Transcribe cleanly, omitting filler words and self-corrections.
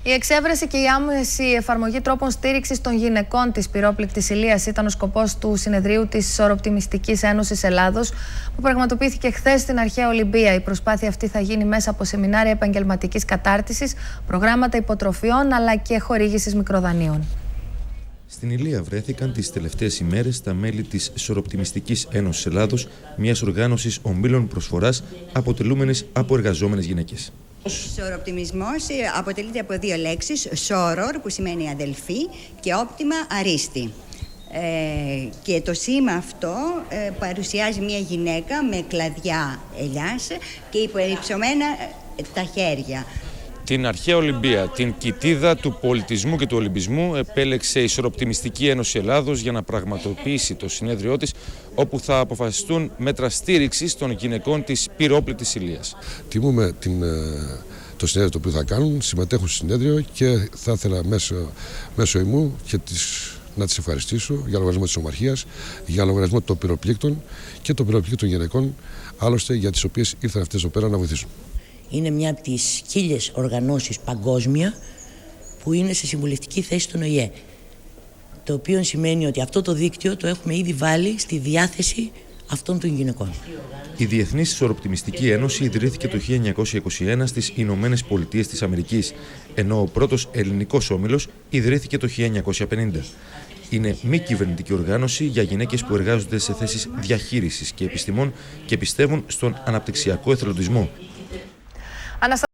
Η εξέβρεση και η άμεση εφαρμογή τρόπων στήριξης των γυναικών της πυρόπληκτης Ηλίας ήταν ο σκοπός του συνεδρίου της Σωροπτιμιστικής Ένωσης Ελλάδος, που πραγματοποιήθηκε χθες στην Αρχαία Ολυμπία. Η προσπάθεια αυτή θα γίνει μέσα από σεμινάρια επαγγελματικής κατάρτισης, προγράμματα υποτροφιών αλλά και χορήγησης μικροδανείων. Στην Ηλία βρέθηκαν τις τελευταίες ημέρες τα μέλη της Σωροπτιμιστικής Ένωσης Ελλάδος, μιας οργάνωσης ομίλων προσφοράς αποτελούμενης από εργαζόμενες γυναίκες. Ο σωροπτιμισμός αποτελείται από δύο λέξεις, σόρορ που σημαίνει αδελφή και όπτιμα αρίστη. Και το σήμα αυτό παρουσιάζει μια γυναίκα με κλαδιά ελιάς και υποεριψωμένα τα χέρια. Την Αρχαία Ολυμπία, την κοιτίδα του πολιτισμού και του ολυμπισμού, επέλεξε η Σωροπτιμιστική Ένωση Ελλάδος για να πραγματοποιήσει το συνέδριό της, όπου θα αποφασιστούν μέτρα στήριξης των γυναικών της πυρόπληκτης Ηλίας. Τιμούμε το συνέδριο το οποίο θα κάνουν, συμμετέχουν στο συνέδριο και θα ήθελα μέσω ημού και να τις ευχαριστήσω για λογαριασμό της Ομαρχίας, για λογαριασμό των πυροπλήκτων και των πυροπλήκτων γυναικών, άλλωστε για τις οποίες ήρθαν αυτές εδώ πέρα να βοηθήσουν. Είναι μια από τις 1000 οργανώσεις παγκόσμια που είναι σε συμβουλευτική θέση στον ΟΗΕ. Το οποίο σημαίνει ότι αυτό το δίκτυο το έχουμε ήδη βάλει στη διάθεση αυτών των γυναικών. Η Διεθνής Σωροπτιμιστική Ένωση ιδρύθηκε το 1921 στις Ηνωμένες Πολιτείες της Αμερικής, ενώ ο πρώτος ελληνικός όμιλος ιδρύθηκε το 1950. Είναι μη κυβερνητική οργάνωση για γυναίκες που εργάζονται σε θέσεις διαχείρισης και επιστημών και πιστεύουν στον αναπτυξιακό εθελοντισμό.